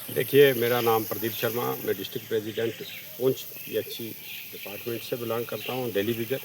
देखिए, मेरा नाम प्रदीप शर्मा, मैं district president Poonch PHE department से बिलोंग करता हूँ। डेली विजर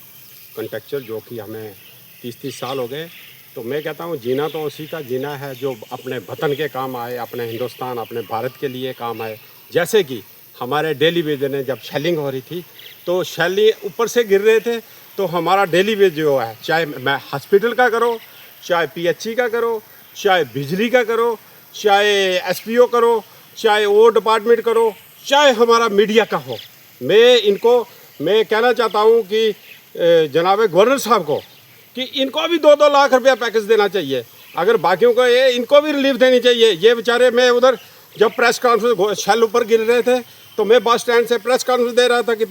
कॉन्ट्रैक्चर जो कि हमें 30 साल हो गए। तो मैं कहता हूँ जीना तो उसी का जीना है जो अपने वतन के काम आए, अपने हिंदुस्तान, अपने भारत के लिए काम आए। जैसे कि हमारे डेली विजर ने जब शेलिंग हो रही थी तो शेलिंग ऊपर से गिर रहे थे, तो हमारा डेली विजर जो है, चाहे मैं हॉस्पिटल का करो, चाहे पीएचई का करो, चाहे बिजली का करो, चाहे एसपीओ करो, चाहे वो डिपार्टमेंट करो, चाहे हमारा मीडिया का हो, मैं कहना चाहता हूँ कि जनाब गवर्नर साहब को कि इनको भी 2-2 लाख रुपया पैकेज देना चाहिए। अगर बाकियों को इनको भी रिलीफ देनी चाहिए। ये बेचारे, मैं उधर जब प्रेस कॉन्फ्रेंस शेल ऊपर गिर रहे थे तो मैं बस स्टैंड से प्रेस कॉन्फ्रेंस दे रहा था कि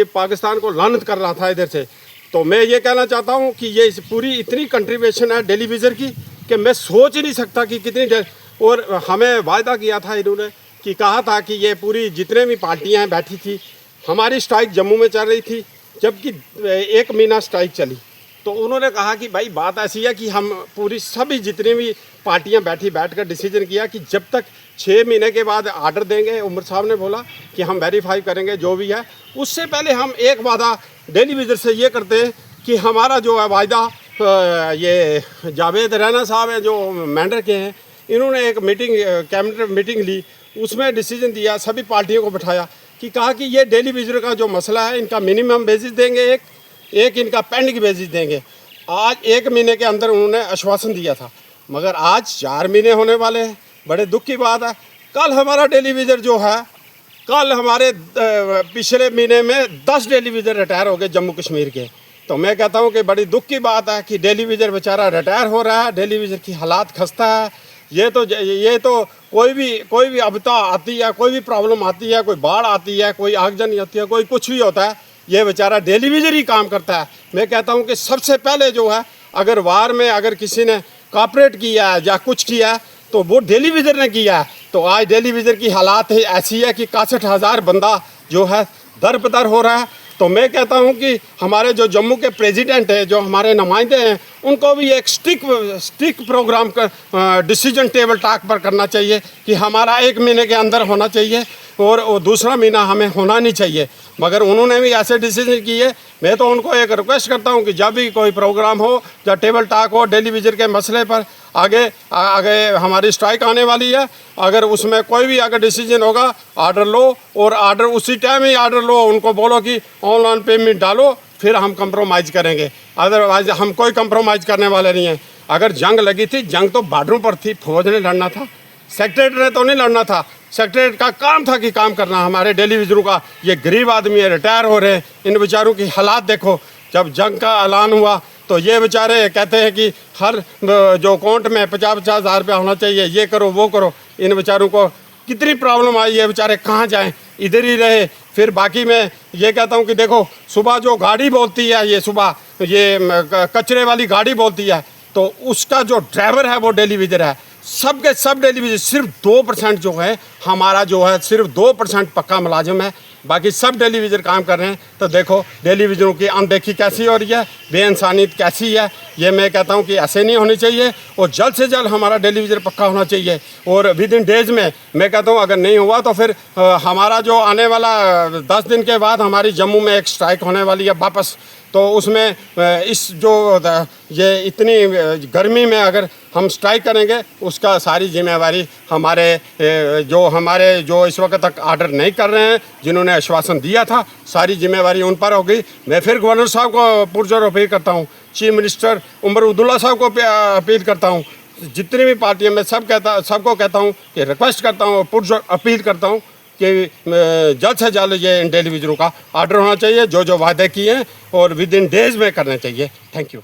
पाकिस्तान को लानत कर रहा था इधर से। तो मैं ये कहना चाहता हूँ कि ये पूरी इतनी कंट्रीब्यूशन है डेली विजर की कि मैं सोच ही नहीं सकता कि कितनी। और हमें वायदा किया था इन्होंने कि कहा था कि ये पूरी जितने भी पार्टियां हैं बैठी थी, हमारी स्ट्राइक जम्मू में चल रही थी, जबकि 1 महीना स्ट्राइक चली। तो उन्होंने कहा कि भाई बात ऐसी है कि हम पूरी सभी जितनी भी पार्टियां बैठकर डिसीजन किया कि जब तक 6 महीने के बाद आर्डर देंगे, उमर साहब ने बोला कि हम वेरीफाई करेंगे जो भी है। उससे पहले हम एक वादा डेली विजर से ये करते हैं कि हमारा जो है वायदा, ये जावेद रैना साहब हैं जो मेंढर के हैं, इन्होंने एक मीटिंग, कैबिनेट मीटिंग ली, उसमें डिसीजन दिया, सभी पार्टियों को बिठाया कि कहा कि ये डेली विजर का जो मसला है इनका मिनिमम बेसिस देंगे, एक इनका पेंडिंग बेसिस देंगे। आज 1 महीने के अंदर उन्होंने आश्वासन दिया था, मगर आज 4 महीने होने वाले हैं। बड़े दुख की बात है, कल हमारा डेली विजर जो है, कल हमारे पिछले महीने में 10 डेली विजर रिटायर हो गए जम्मू कश्मीर के। तो मैं कहता हूँ कि बड़ी दुख की बात है कि डेली विजर बेचारा रिटायर हो रहा है, डेली विजर की हालात खस्ता है। ये तो कोई भी आपदा आती है, कोई भी प्रॉब्लम आती है, कोई बाढ़ आती है, कोई आगजनी होती है, कोई कुछ भी होता है, ये बेचारा डेली विजर ही काम करता है। मैं कहता हूँ कि सबसे पहले जो है, अगर वार में अगर किसी ने कॉपरेट किया है या कुछ किया है तो वो डेली विजर ने किया है। तो आज डेली विजर की हालात ऐसी है कि 61,000 बंदा जो है दर बदर हो रहा है। तो मैं कहता हूं कि हमारे जो जम्मू के प्रेसिडेंट हैं, जो हमारे नुमाइंदे हैं, उनको भी एक स्टिक प्रोग्राम का डिसीजन टेबल टॉक पर करना चाहिए कि हमारा 1 महीने के अंदर होना चाहिए और दूसरा महीना हमें होना नहीं चाहिए। मगर उन्होंने भी ऐसे डिसीजन किए। मैं तो उनको एक रिक्वेस्ट करता हूं कि जब भी कोई प्रोग्राम हो या टेबल टॉक हो डेली विजर के मसले पर, आगे हमारी स्ट्राइक आने वाली है, अगर उसमें कोई भी अगर डिसीजन होगा, आर्डर लो और आर्डर उसी टाइम ही आर्डर लो। उनको बोलो कि ऑनलाइन पेमेंट डालो, फिर हम कंप्रोमाइज़ करेंगे। अदरवाइज हम कोई कंप्रोमाइज़ करने वाले नहीं हैं। अगर जंग लगी थी, जंग तो बॉर्डरों पर थी, फौज ने लड़ना था, सेक्रेटरी ने तो नहीं लड़ना था। सेक्रेटरी का काम था कि काम करना। हमारे डेली विजरों का, ये गरीब आदमी है, रिटायर हो रहे हैं, इन बेचारों की हालात देखो। जब जंग का ऐलान हुआ तो ये बेचारे कहते हैं कि हर जो अकाउंट में 50-50 हज़ार रुपया होना चाहिए, ये करो वो करो। इन बेचारों को कितनी प्रॉब्लम आई है, बेचारे कहाँ जाएं, इधर ही रहे। फिर बाकी मैं ये कहता हूँ कि देखो, सुबह जो गाड़ी बोलती है, ये सुबह ये कचरे वाली गाड़ी बोलती है, तो उसका जो ड्राइवर है वो डेली विजर है। सब के सब डेली विजर, सिर्फ 2% जो है हमारा जो है, सिर्फ 2% पक्का मुलाजिम है, बाकी सब डेली विजर काम कर रहे हैं। तो देखो डेली विजरों की अनदेखी कैसी हो रही है, बेइंसानियत कैसी है। ये मैं कहता हूँ कि ऐसे नहीं होनी चाहिए और जल्द से जल्द हमारा डेली विजर पक्का होना चाहिए। और विद इन डेज में मैं कहता हूँ अगर नहीं हुआ तो फिर हमारा जो आने वाला 10 दिन के बाद हमारी जम्मू में एक स्ट्राइक होने वाली है वापस। तो उसमें इस जो ये इतनी गर्मी में अगर हम स्ट्राइक करेंगे, उसका सारी जिम्मेवारी हमारे जो इस वक्त तक आर्डर नहीं कर रहे हैं, जिन्होंने आश्वासन दिया था, सारी जिम्मेवारी उन पर होगी। मैं फिर गवर्नर साहब को पुरजोर अपील करता हूँ, चीफ मिनिस्टर उमर अब्दुल्ला साहब को अपील करता हूँ, जितनी भी पार्टियाँ मैं सबको कहता हूँ कि रिक्वेस्ट करता हूँ, पुरजोर अपील करता हूँ कि जल्द से जल्द ये डेली विजरों का आर्डर होना चाहिए, जो वादे किए हैं, और विद इन डेज में करना चाहिए। Thank you.